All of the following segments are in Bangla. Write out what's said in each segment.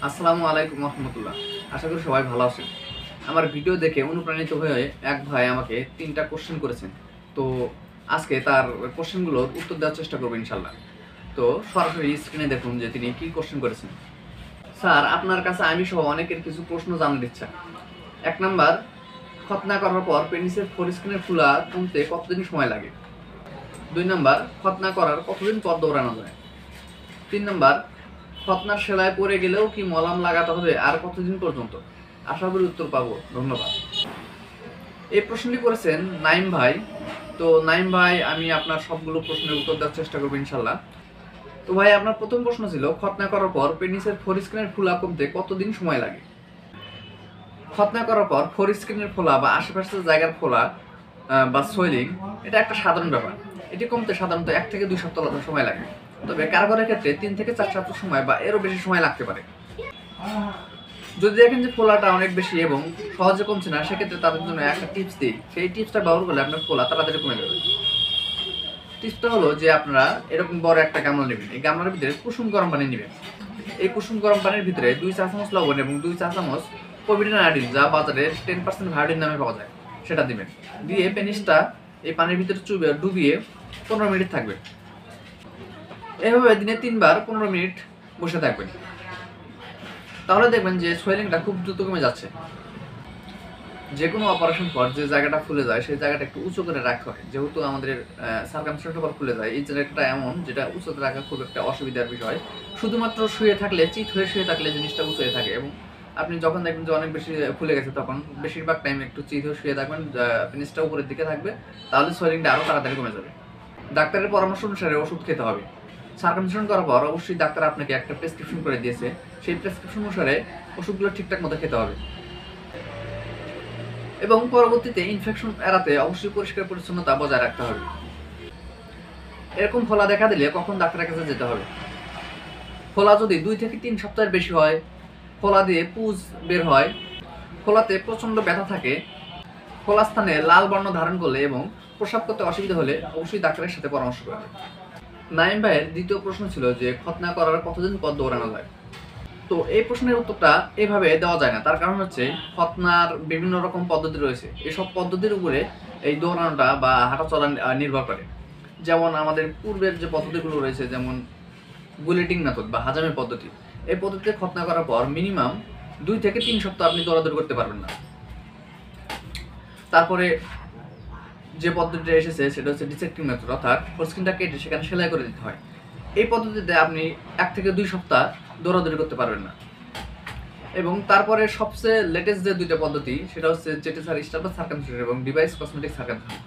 আসসালামু আলাইকুম রহমতুল্লাহ। আশা করি সবাই ভালো আছেন। আমার ভিডিও দেখে অনুপ্রাণিত হয়ে এক ভাই আমাকে 3টা কোশ্চেন করেছেন। তো আজকে তার কোশ্চেনগুলোর উত্তর দেওয়ার চেষ্টা করবো ইনশাল্লাহ। তো সরাসরি স্ক্রিনে দেখুন যে তিনি কি কোশ্চেন করেছেন। স্যার, আপনার কাছে আমি সহ অনেকের কিছু প্রশ্ন জানার ইচ্ছা। 1 নাম্বার, খতনা করার পর পেনিসের ফোরস্কিনের ফুলা কমতে কতদিন সময় লাগে? 2 নাম্বার, খতনা করার কতদিন পর দৌড়ানো যায়? 3 নাম্বার, খতনার সেলায় পড়ে গেলেও কি মলম লাগাতে হবে আর কতদিন পর্যন্ত? আশা করি উত্তর পাবো। ধন্যবাদ। এই প্রশ্নটি করেছেন নাইম ভাই। তো নাইম ভাই, আমি আপনার সবগুলো প্রশ্নের উত্তর দেওয়ার চেষ্টা করবো ইনশাল্লাহ। তো ভাই, আপনার প্রথম প্রশ্ন ছিল খতনা করার পর পেনিসের ফোরস্কিনের ফোলা কমতে কতদিন সময় লাগে। খতনা করার পর ফোরস্কিনের ফোলা বা আশেপাশের জায়গার ফোলা বা সোয়েলিং, এটা একটা সাধারণ ব্যাপার। এটি কমতে সাধারণত 1 থেকে 2 সপ্তাহ সময় লাগে। তবে কারো কারো ক্ষেত্রে 3 থেকে 4 সপ্তাহ সময় বা এরও বেশি সময় লাগতে পারে। যদি দেখেন যে ফোলাটা অনেক বেশি এবং সহজে কমছে না, সেক্ষেত্রে তাদের জন্য একটা টিপস দিই। সেই টিপসটা ব্যবহার করলে আপনার ফোলা তাড়াতাড়ি কমে যাবে। টিপসটা হলো যে আপনারা এরকম বড় একটা গামলা নেবেন। এই গামলার ভিতরে কুসুম গরম পানি নেবেন। এই কুসুম গরম পানির ভিতরে 2 চা চামচ লবণ এবং 2 চা চামচ পবিট্রিন আয়োডিন, যা বাজারে 10% ভায়োডিন নামে পাওয়া যায়, সেটা দিবেন। দিয়ে পেনিসটা এই পানির ভিতরে ডুবিয়ে 15 মিনিট থাকবে। এভাবে দিনে 3 বার 15 মিনিট বসে থাকবেন। তাহলে দেখবেন যে সোয়েলিংটা খুব দ্রুত কমে যাচ্ছে। যে কোনো অপারেশন পর যে জায়গাটা ফুলে যায় সেই জায়গাটা একটু উঁচু করে রাখতে হয়। যেহেতু আমাদের সার্কামসিশনের পর ফুলে যায়, এই জায়গাটা এমন যেটা উঁচুতে রাখা খুব একটা অসুবিধার বিষয়। শুধুমাত্র শুয়ে থাকলে, চিত হয়ে শুয়ে থাকলে জিনিসটা উঁচু হয়ে থাকে এবং আপনি যখন দেখবেন যে অনেক বেশি ফুলে গেছে, তখন বেশিরভাগ টাইম একটু চিত হয়ে শুয়ে থাকবেন, পেনিসটা উপরের দিকে থাকবে। তাহলে সোয়েলিংটা আরও তাড়াতাড়ি কমে যাবে। ডাক্তারের পরামর্শ অনুসারে ওষুধ খেতে হবে। সার্কামসিশন করার পর অবশ্যই ডাক্তার আপনাকে একটা প্রেসক্রিপশন করে দিয়েছে। সেই প্রেসক্রিপশন অনুসারে ওষুধগুলো ঠিকঠাক মতো খেতে হবে এবং পরবর্তীতে ইনফেকশন এড়াতে অবশ্যই পরিষ্কার পরিচ্ছন্নতা বজায় রাখতে হবে। এরকম ফোলা দেখা দিলে কখন ডাক্তারের কাছে যেতে হবে? ফোলা যদি 2 থেকে 3 সপ্তাহের বেশি হয়, ফোলা দিয়ে পুজ বের হয়, ফোলাতে প্রচন্ড ব্যথা থাকে, ফোলা স্থানে লাল বর্ণ ধারণ করলে এবং প্রস্রাব করতে অসুবিধা হলে অবশ্যই ডাক্তারের সাথে পরামর্শ করবে। নাইম ভাইয়ের দ্বিতীয় প্রশ্ন ছিল যে খতনা করার কতদিন পর দৌড়ানো যায়। তো এই প্রশ্নের উত্তরটা এভাবে দেওয়া যায় না। তার কারণ হচ্ছে খতনার বিভিন্ন রকম পদ্ধতি রয়েছে। এসব পদ্ধতির উপরে এই দৌড়ানোটা বা হাঁটা চলা নির্ভর করে। যেমন আমাদের পূর্বের যে পদ্ধতিগুলো রয়েছে, যেমন বুলেটিং মেথড বা হাজামি পদ্ধতি, এই পদ্ধতিতে খতনা করার পর মিনিমাম 2 থেকে 3 সপ্তাহ আপনি দৌড়াদৌড়ি করতে পারবেন না। তারপরে যে পদ্ধতিটা এসেছে সেটা হচ্ছে ডিসেক্টিং মেথড, অর্থাৎ ফোরস্কিনটা কেটে সেখানে সেলাই করে দিতে হয়। এই পদ্ধতিতে আপনি 1 থেকে 2 সপ্তাহ দৌড়াদৌড়ি করতে পারবেন না। এবং তারপরে সবচেয়ে লেটেস্ট যে 2টা পদ্ধতি, সেটা হচ্ছে জেটেসার স্টাবলার সার্কামসিশন এবং ডিভাইস কসমেটিক সার্কামসিশন।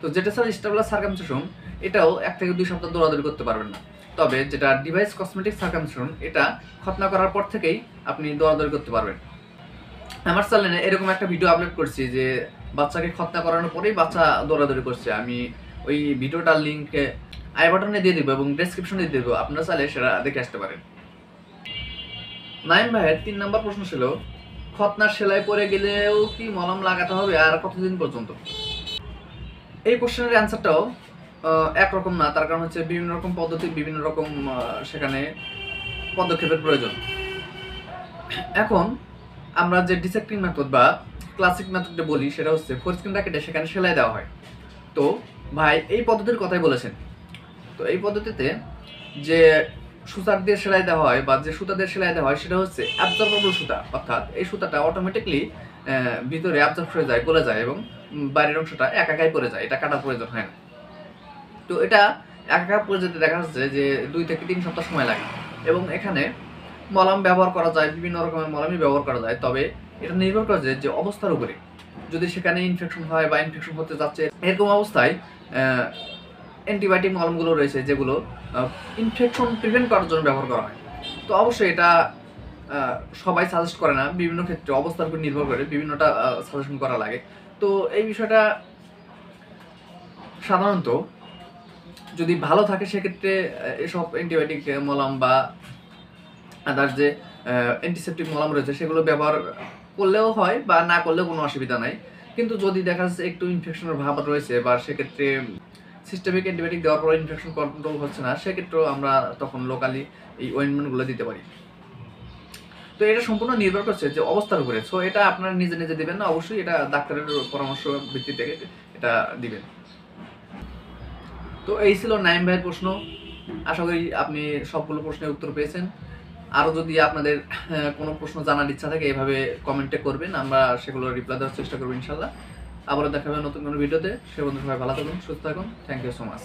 তো জেটেসার স্টাবলার সার্কামসিশন এটাও 1 থেকে 2 সপ্তাহ দৌড়াদৌড়ি করতে পারবেন না। তবে যেটা ডিভাইস কসমেটিক সার্কামসিশন, এটা খতনা করার পর থেকেই আপনি দৌড়াদৌড়ি করতে পারবেন। আমার চ্যানেলে এরকম একটা ভিডিও আপলোড করছি যে বাচ্চাকে খতনা করানোর পরেই বাচ্চা দৌড়াদৌড়ি করছে। আমি ওই ভিডিওটার লিঙ্ক আই বাটনে দিয়ে দিব এবং ডেসক্রিপশনে দিয়ে দেবো, আপনারা চাইলে সেটা দেখে আসতে পারেন। নাইম ভাইয়ের 3 নম্বর প্রশ্ন ছিল খতনার সেলাই পরে গেলেও কি মলম লাগাতে হবে আর কতদিন পর্যন্ত। এই কোশ্চেনের অ্যান্সারটাও একরকম না। তার কারণ হচ্ছে বিভিন্ন রকম পদ্ধতি, বিভিন্ন রকম সেখানে পদক্ষেপের প্রয়োজন। এখন আমরা যে ডিসেক্টিং মেথড বা ক্লাসিক মেথডে বলি, সেটা হচ্ছে ফোরস্কিনটা কেটে সেখানে সেলাই দেওয়া হয়। তো ভাই এই পদ্ধতির কথাই বলেছেন। তো এই পদ্ধতিতে যে সুতার দিয়ে সেলাই দেওয়া হয় বা যে সুতা দিয়ে সেলাই দেওয়া হয় সেটা হচ্ছে অ্যাবজর্বেবল সুতা, অর্থাৎ এই সুতাটা অটোমেটিকলি ভিতরে অ্যাবজর্ব হয়ে যায়, গলে যায় এবং বাইরের অংশটা একাই পড়ে যায়, এটা কাটার প্রয়োজন হয় না। তো এটা একা পড়ে যেতে দেখা যাচ্ছে যে 2 থেকে 3 সপ্তাহ সময় লাগে এবং এখানে মলম ব্যবহার করা যায়, বিভিন্ন রকমের মলমই ব্যবহার করা যায়। তবে এটা নির্ভর করে যে অবস্থার উপরে। যদি সেখানে ইনফেকশন হয় বা ইনফেকশন হতে যাচ্ছে, এরকম অবস্থায় অ্যান্টিবায়োটিক মলমগুলো রয়েছে যেগুলো ইনফেকশন প্রিভেন্ট করার জন্য ব্যবহার করা হয়। তো অবশ্যই এটা সবাই সাজেস্ট করে না, বিভিন্ন ক্ষেত্রে অবস্থার উপর নির্ভর করে বিভিন্নটা সাজেশন করা লাগে। তো এই বিষয়টা সাধারণত যদি ভালো থাকে সেক্ষেত্রে এসব অ্যান্টিবায়োটিক মলম বা আদার্স যে অ্যান্টিসেপটিক মলম রয়েছে সেগুলো ব্যবহার করলেও হয় বা না করলেও কোনো অসুবিধা নাই। কিন্তু যদি দেখা যাচ্ছে একটু ইনফেকশনের ভাব রয়েছে বা সেক্ষেত্রে সিস্টেমিক অ্যান্টিবায়োটিক দেওয়ার পর ইনফেকশন কন্ট্রোল হচ্ছে না, সেক্ষেত্রেও আমরা তখন লোকালি এই অয়েন্টমেন্টগুলো দিতে পারি। তো তো এটা সম্পূর্ণ নির্ভর করছে যে অবস্থার উপরে। সো এটা আপনারা নিজে নিজে দিবেন না, অবশ্যই এটা ডাক্তারের পরামর্শ ভিত্তিতে এটা দিবেন। তো এই ছিল নাইম ভাইয়ের প্রশ্ন। আশা করি আপনি সবগুলো প্রশ্নের উত্তর পেয়েছেন। আরও যদি আপনাদের কোনো প্রশ্ন জানার ইচ্ছা থাকে এভাবে কমেন্টে করবেন, আমরা সেগুলো রিপ্লাই দেওয়ার চেষ্টা করবো ইনশাল্লাহ। আবারও দেখা হবে নতুন কোনো ভিডিওতে। সে বন্ধু সবাই ভালো থাকুন, সুস্থ থাকুন। Thank you so much.